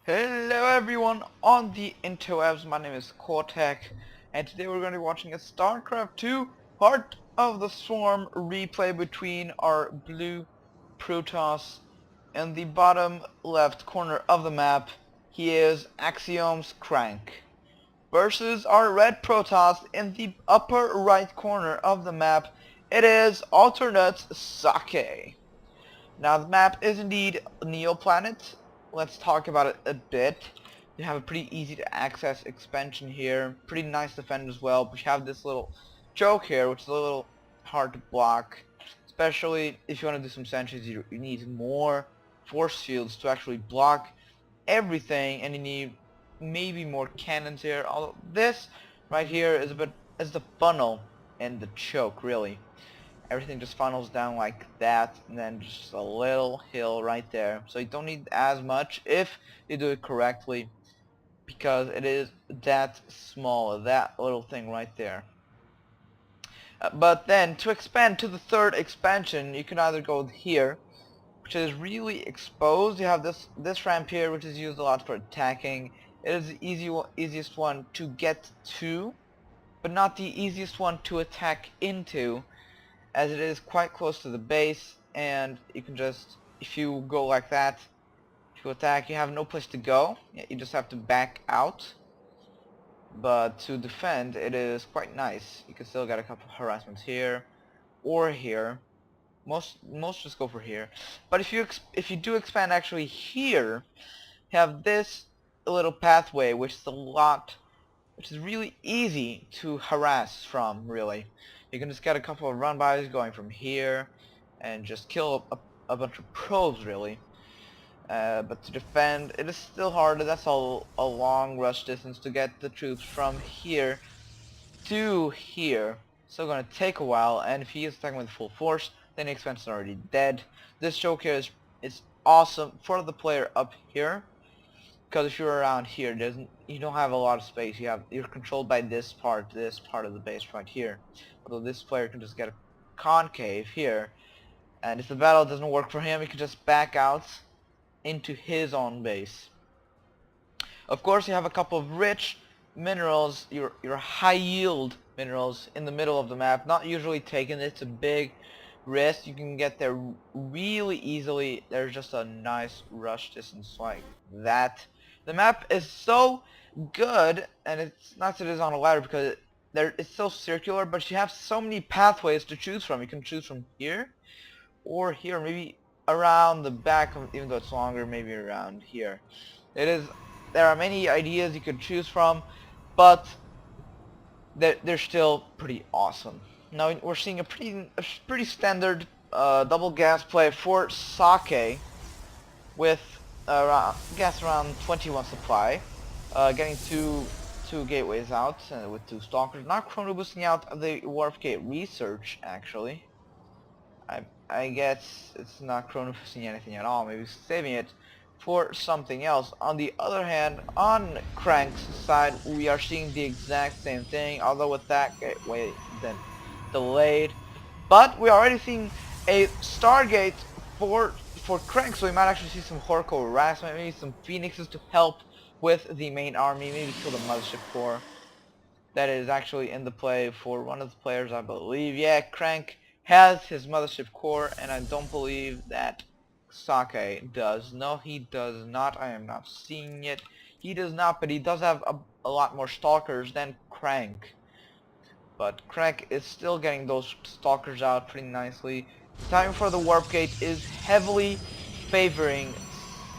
Hello everyone on the interwebs, my name is Cortec, and today we're going to be watching a Starcraft 2 Heart of the Swarm replay between our blue Protoss. In the bottom left corner of the map, he is Axiom's Crank, versus our red Protoss in the upper right corner of the map. It is alternate Socke. Now the map is indeed Neoplanet. Let's talk about it a bit. You have a pretty easy to access expansion here. Pretty nice defend as well. But you have this little choke here, which is a little hard to block. Especially if you want to do some sentries, you need more force fields to actually block everything, and you need maybe more cannons here. Although this right here is the funnel and the choke really. Everything just funnels down like that, and then just a little hill right there. So you don't need as much if you do it correctly, because it is that small, that little thing right there. But then to expand to the third expansion, you can either go here, which is really exposed. You have this ramp here, which is used a lot for attacking. It is the easiest one to get to, but not the easiest one to attack into, as it is quite close to the base, and you can just, if you go like that, if you attack, you have no place to go. You just have to back out. But to defend, it is quite nice. You can still get a couple of harassments here or here. Most just go for here. But if you do expand actually here, you have this little pathway, which is really easy to harass from, really. You can just get a couple of run-bys going from here and just kill a bunch of probes, really. But to defend, it is still harder. That's a long rush distance to get the troops from here to here. So gonna take a while, and if he is attacking with full force, then the expansion is already dead. This choke here is awesome for the player up here, because if you're around here, you don't have a lot of space. You're controlled by this part of the base right here. Although this player can just get a concave here, and if the battle doesn't work for him, he can just back out into his own base. Of course, you have a couple of rich minerals, your high yield minerals in the middle of the map. Not usually taken. It's a big risk. You can get there really easily. There's just a nice rush distance like that. The map is so good, and it's not that it's on a ladder because it's so circular, but you have so many pathways to choose from. You can choose from here or here, maybe around the back, even though it's longer, maybe around here. There are many ideas you could choose from, but they're still pretty awesome. Now we're seeing a pretty standard double gas play for Socke, with gas around 21 supply, getting two gateways out with two stalkers. Not chrono boosting out the warp gate research, actually. I guess it's not chrono boosting anything at all. Maybe saving it for something else. On the other hand, on Crank's side, we are seeing the exact same thing, although with that gateway then delayed. But we're already seeing a Stargate for Crank, so we might actually see some Horko harassment, maybe some Phoenixes to help with the main army, maybe kill the Mothership Core. That is actually in the play for one of the players, I believe. Yeah, Crank has his Mothership Core, and I don't believe that Socke does. No, he does not. I am not seeing it. He does not, but he does have a lot more stalkers than Crank. But Crank is still getting those stalkers out pretty nicely. Time for the warp gate is heavily favoring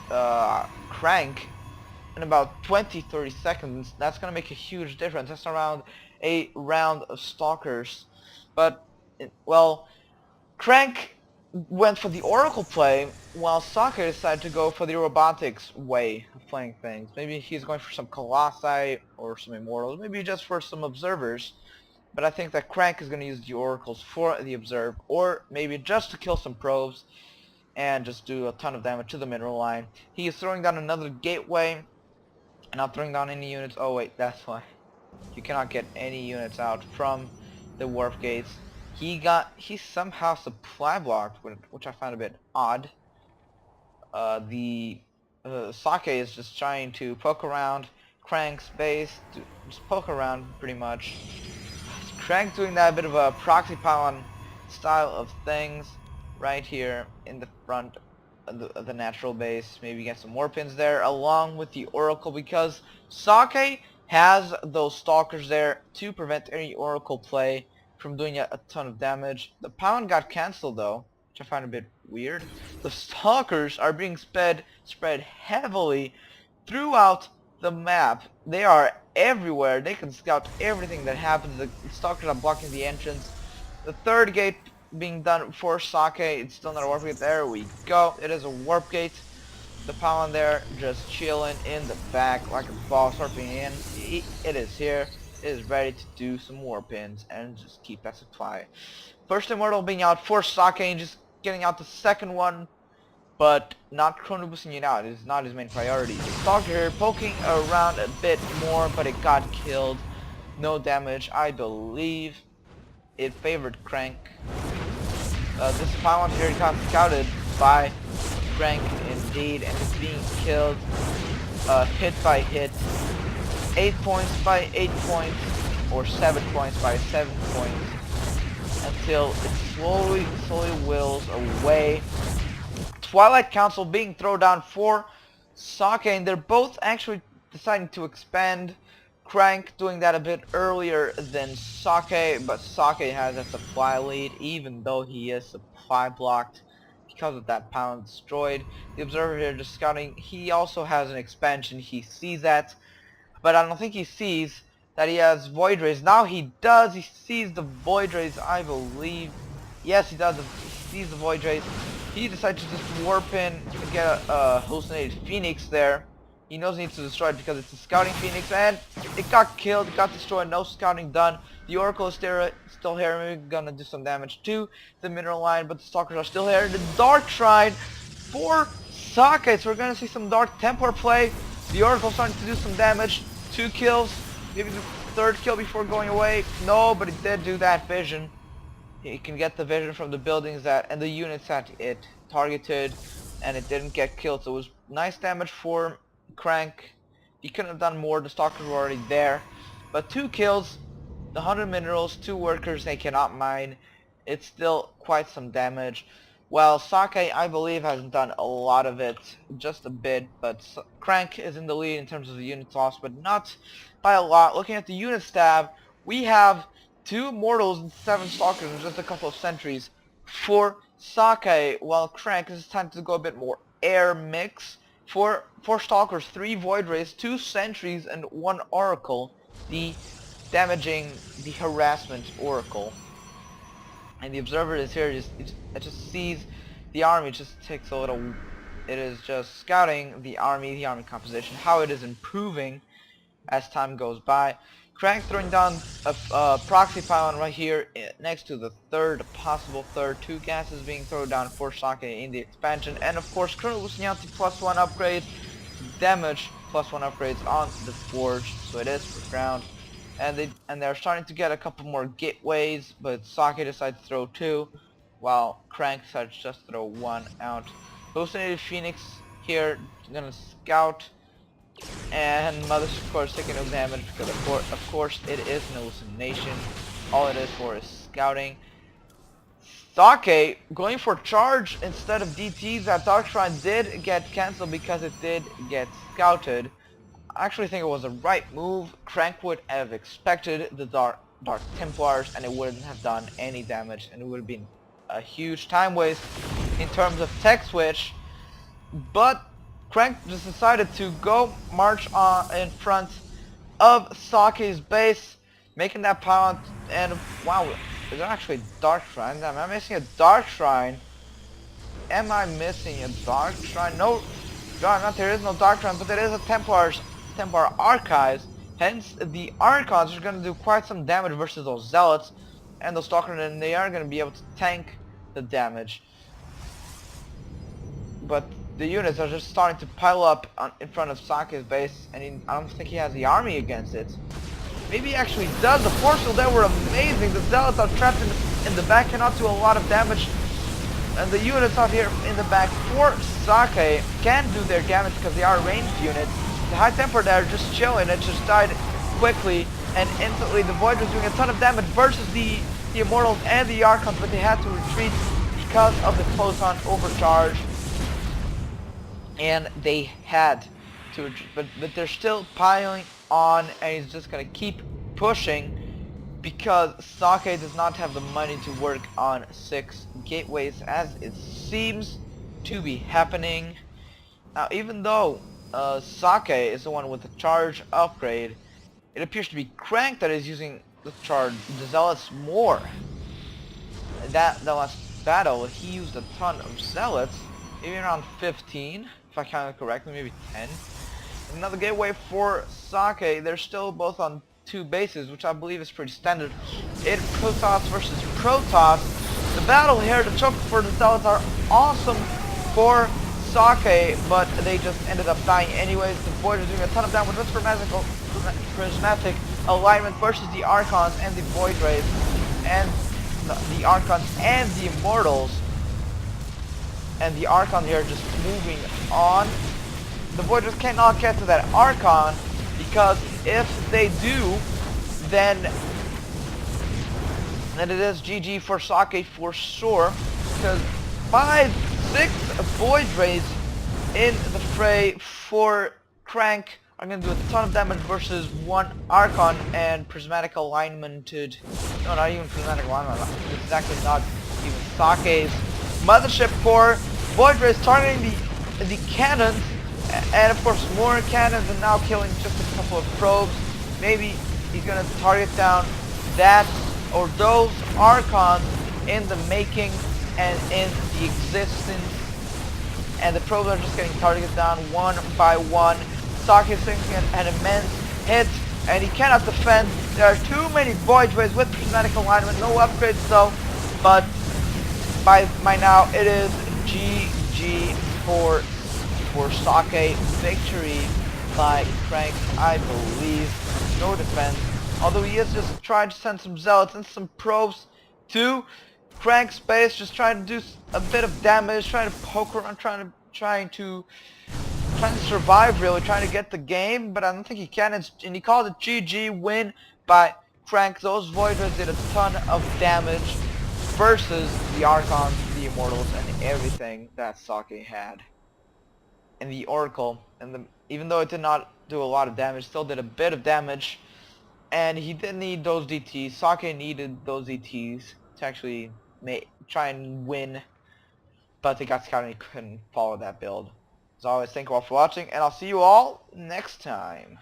Crank in about 20-30 seconds. That's gonna make a huge difference. That's around a round of stalkers. But well, Crank went for the Oracle play, while Socke decided to go for the robotics way of playing things. Maybe he's going for some Colossi or some Immortals, maybe just for some Observers. But I think that Crank is going to use the Oracles for the Observe, or maybe just to kill some probes and just do a ton of damage to the mineral line. He is throwing down another gateway, and not throwing down any units. Oh wait, that's why. You cannot get any units out from the warp gates. He somehow supply blocked, which I find a bit odd. The Socke is just trying to poke around Crank's base, to just poke around pretty much. Crank doing that bit of a proxy pylon style of things right here in the front of the natural base. Maybe get some more pins there along with the Oracle, because Socke has those stalkers there to prevent any Oracle play from doing a ton of damage. The pylon got cancelled though, which I find a bit weird. The stalkers are being spread heavily throughout the map. They are everywhere. They can scout everything that happens. The stalkers are blocking the entrance. The third gate being done for Socke. It's still not a warp gate. There we go. It is a warp gate. The pylon there just chilling in the back like a boss warping in. It is here. It is ready to do some warp ins and just keep that supply. First immortal being out for Socke and just getting out the second one, but not chrono boosting it out. It is not his main priority. The Stalker here poking around a bit more, but it got killed. No damage, I believe. It favored Crank. This pylon here got scouted by Crank indeed, and is being killed hit by hit. 8 points by 8 points, or 7 points by 7 points, until it slowly wills away. Twilight Council being thrown down for Socke, and they're both actually deciding to expand. Crank doing that a bit earlier than Socke, but Socke has a supply lead even though he is supply blocked because of that pylon destroyed. The Observer here just scouting. He also has an expansion. He sees that, but I don't think he sees that he has Void Rays. Now he does. He sees the Void Rays, I believe. Yes, he does. He sees the Void Rays. He decides to just warp in and get a hallucinated Phoenix there. He knows he needs to destroy it because it's a scouting Phoenix, and it got killed, it got destroyed, no scouting done. The Oracle is still here, maybe gonna do some damage to the mineral line, but the Stalkers are still here. The Dark Shrine for Socke, so we're gonna see some Dark Templar play. The Oracle starting to do some damage, 2 kills, maybe the 3rd kill before going away. No, but it did do that vision. He can get the vision from the buildings and the units that it targeted, and it didn't get killed, so it was nice damage for Crank. He couldn't have done more. The Stalkers were already there, but 2 kills, the 100 minerals, 2 workers they cannot mine. It's still quite some damage. Well, Socke, I believe, hasn't done a lot of it, just a bit, but Crank is in the lead in terms of the units lost, but not by a lot. Looking at the unit tab, we have 2 mortals and 7 stalkers in just a couple of sentries for Socke, while Crank is time to go a bit more air mix. For 4 stalkers, 3 void rays, 2 sentries, and 1 oracle. The damaging the harassment oracle. And the observer is here. It just sees the army. It just takes a little. It is just scouting the army composition, how it is improving as time goes by. Crank throwing down a proxy pylon right here next to the possible third. 2 gases being thrown down for Socke in the expansion, and of course Chrono Lucignanti +1 upgrade, damage +1 upgrades on the forge, so it is for ground. And they're starting to get a couple more gateways, but Socke decides to throw 2, while Crank decides to just throw 1 out. Hallucinated Phoenix here gonna scout. And Mother's of course taking no damage because of course it is an hallucination. All it is for is scouting. Socke going for charge instead of DTs. That Dark Shrine did get cancelled because it did get scouted. I actually think it was a right move. Crank would have expected the Dark Templars, and it wouldn't have done any damage, and it would have been a huge time waste in terms of tech switch. But Crank just decided to go march on in front of Socke's base, making that pylon. And wow, is there actually a Dark Shrine? Am I missing a Dark Shrine? Am I missing a Dark Shrine? No, there is no Dark Shrine, but there is a Templar Archives. Hence, the Archons are going to do quite some damage versus those Zealots and those Stalkers, and they are going to be able to tank the damage. But the units are just starting to pile up in front of Socke's base, and I don't think he has the army against it. Maybe he actually does. The force field there were amazing. The Zealots are trapped in the back, cannot do a lot of damage. and the units out here in the back for Socke can do their damage because they are ranged units. The high temper there just chilling, it just died quickly and instantly. The Void was doing a ton of damage versus the Immortals and the Archons, but they had to retreat because of the Photon overcharge. And they had to retreat, but they're still piling on, and he's just gonna keep pushing because Socke does not have the money to work on 6 gateways as it seems to be happening. Now, even though Socke is the one with the charge upgrade, it appears to be Crank that is using the Zealots more. The last battle, he used a ton of Zealots, maybe around 15, if I counted correctly, maybe 10. Another gateway for Socke. They're still both on 2 bases, which I believe is pretty standard in Protoss versus Protoss. The battle here, the choke for the Zealots are awesome for Socke, but they just ended up dying anyways. The Void is doing a ton of damage with prismatic alignment versus the Archons and the Void Rays, and the Archons and the Immortals. And the Archon here just moving on. The Void just cannot get to that Archon, because if they do, then it is GG for Socke for sure, because 5, 6 Void Rays in the fray for Crank are going to do a ton of damage versus 1 Archon and prismatic alignmented. No, not even prismatic alignment. This is actually not even Socke's mothership core. Void Rays targeting the cannons, and of course more cannons, and now killing just a couple of probes. Maybe he's going to target down that or those Archons in the making and in the existence, and the probes are just getting targeted down one by one. Socke is taking an immense hit, and he cannot defend. There are too many Void Rays with prismatic alignment, no upgrades though, but by now it is GG for Socke. Victory by Crank, I believe. No defense, although he is just trying to send some Zealots and some probes to Crank's base, just trying to do a bit of damage, trying to poke around, trying to survive, really, trying to get the game, but I don't think he can, and he called it GG win by Crank. Those Void Rays did a ton of damage versus the Archons, the Immortals, and everything that Socke had. And the Oracle, and even though it did not do a lot of damage, still did a bit of damage, and he did need those DTs. Socke needed those DTs to actually try and win, but they got scouted and he couldn't follow that build. As always, thank you all for watching, and I'll see you all next time.